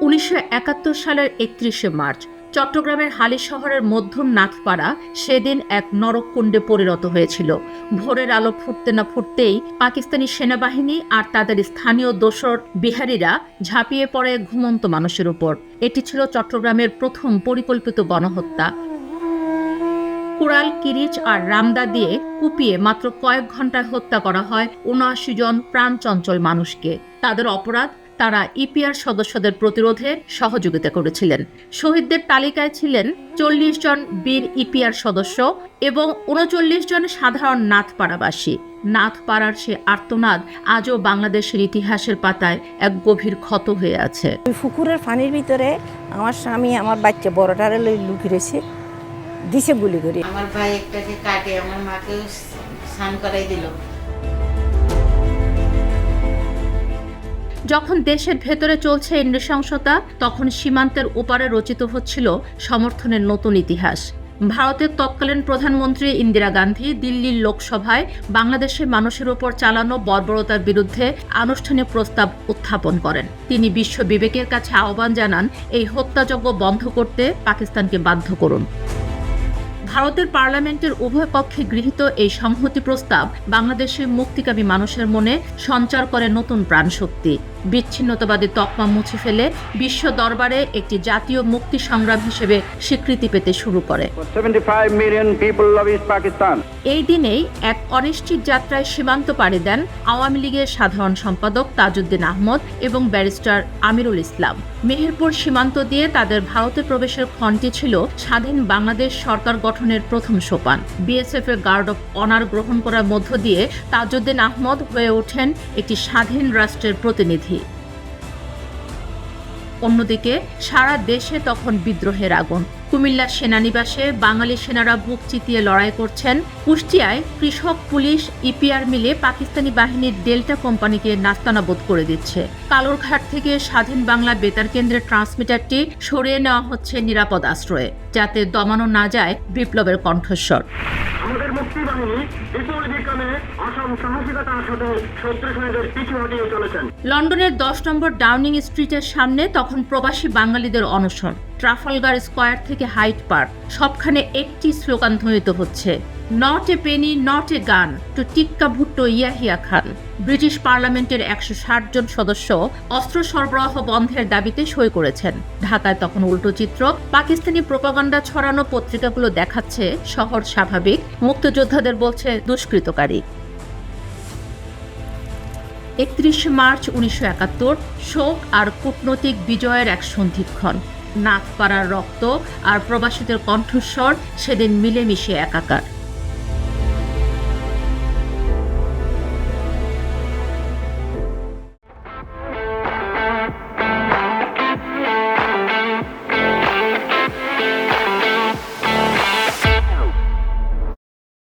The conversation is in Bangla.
1971 সালের 31শে মার্চ চট্টগ্রামের হালি শহরের মধ্যম নাথপাড়া সেদিন এক নরককুণ্ডে পরিণত হয়েছিল। ভোরের আলো ফুটতে না ফুটতেই পাকিস্তানি সেনাবাহিনী আর তাদের স্থানীয় দোসর বিহারীরা ঝাঁপিয়ে পড়ে ঘুমন্ত মানুষের উপর। এটি ছিল চট্টগ্রামের প্রথম পরিকল্পিত গণহত্যা। কুড়াল, কিরিচ আর রামদা দিয়ে কুপিয়ে মাত্র কয়েক ঘন্টায় হত্যা করা হয় ৭৯ জন প্রাণচঞ্চল মানুষকে। তাদের অপরাধ, তারা ইপিআর সদস্যদের প্রতিরোধে সহযোগিতা করেছিলেন। শহীদদের তালিকায় ছিলেন ৪০ জন বীর ইপিআর সদস্য এবং ৩৯ জন সাধারণ নাথপাড়াবাসী। নাথপাড়ার সে আর্তনাদ আজও বাংলাদেশের ইতিহাসের পাতায় এক গভীর ক্ষত হয়ে আছে। পুকুরের পানির ভিতরে আমার স্বামী আমার বাচ্চা বড়টারে লুকিয়ে রয়েছে, দিছে গুলি করে। আমার ভাই একটাকে কাটে আমার মাকে স্নান করাই দিল। যখন দেশের ভেতরে চলছে এই নৃশংসতা, তখন সীমান্তের ওপারে রচিত হচ্ছিল সমর্থনের নতুন ইতিহাস। ভারতের তৎকালীন প্রধানমন্ত্রী ইন্দিরা গান্ধী দিল্লির লোকসভায় বাংলাদেশের মানুষের ওপর চালানো বর্বরতার বিরুদ্ধে আনুষ্ঠানিক প্রস্তাব উত্থাপন করেন। তিনি বিশ্ব বিবেকের কাছে আহ্বান জানান, এই হত্যাযজ্ঞ বন্ধ করতে পাকিস্তানকে বাধ্য করুন। ভারতের পার্লামেন্টের উভয় পক্ষে গৃহীত এই সংহতি প্রস্তাব বাংলাদেশের মুক্তিকামী মানুষের মনে সঞ্চার করে নতুন প্রাণশক্তি। বিচ্ছিন্নতাবাদী তকমা মুছে ফেলে বিশ্ব দরবারে একটি জাতীয় মুক্তি সংগ্রাম হিসেবে স্বীকৃতি পেতে শুরু করে। 75 million people love East Pakistan. এই দিনেই এক অনিশ্চিত যাত্রায় সীমান্ত পাড়ি দেন আওয়ামী লীগের সাধারণ সম্পাদক তাজউদ্দিন আহমদ এবং ব্যারিস্টার আমিরুল ইসলাম। মেহেরপুর সীমান্ত দিয়ে তাদের ভারতে প্রবেশের ক্ষণটি ছিল স্বাধীন বাংলাদেশ সরকার গঠনের প্রথম সোপান। বিএসএফ এর গার্ড অফ অনার গ্রহণ করার মধ্য দিয়ে তাজউদ্দিন আহমদ হয়ে ওঠেন একটি স্বাধীন রাষ্ট্রের প্রতিনিধি। অন্যদিকে সারা দেশে তখন বিদ্রোহের আগুন। কুমিল্লা সেনানিবাসে বাঙালি সেনারা বুক চিতিয়ে লড়াই করছেন। কুষ্টিয়ায় কৃষক, পুলিশ, ইপিআর মিলে পাকিস্তানি বাহিনীর ডেল্টা কোম্পানিকে নাস্তানাবুদ করে দিচ্ছে। কালুরঘাট থেকে স্বাধীন বাংলা বেতার কেন্দ্রের ট্রান্সমিটারটি সরিয়ে নেওয়া হচ্ছে নিরাপদ আশ্রয়ে, যাতে দমানো না যায় বিপ্লবের কণ্ঠস্বর। আমাদের মুক্তি বাহিনী বিপুল বিক্রমে অসম সাহসিকতার সাথে শত্রু সেনাদের পিছু হটিয়ে চলেছেন। লন্ডনের 10 নম্বর ডাউনিং স্ট্রিটের সামনে তখন প্রবাসী বাঙালিদের অনশন। ট্রাফালগার স্কোয়ার থেকে হাইড পার্ক, সবখানে একটি স্লোগান ধ্বনিত হচ্ছে, not a Penney, not a গান টু টিক্কা ভুট্টো ইয়াহিয়া খান। ব্রিটিশ পার্লামেন্টের 160 জন সদস্য অস্ত্র সরবরাহ বন্ধের দাবিতে সই করেছেন। ঢাকায় তখন উল্টো চিত্র। পাকিস্তানি প্রোপাগান্ডা ছড়ানো পত্রিকাগুলো দেখাচ্ছে শহর স্বাভাবিক, মুক্তিযোদ্ধাদের বলছে দুষ্কৃতকারী। 31 মার্চ 1971 শোক আর কূটনৈতিক বিজয়ের এক সন্ধিক্ষণ। নাথপাড়ার রক্ত আর প্রবাসীদের কণ্ঠস্বর সেদিন মিলেমিশে একাকার।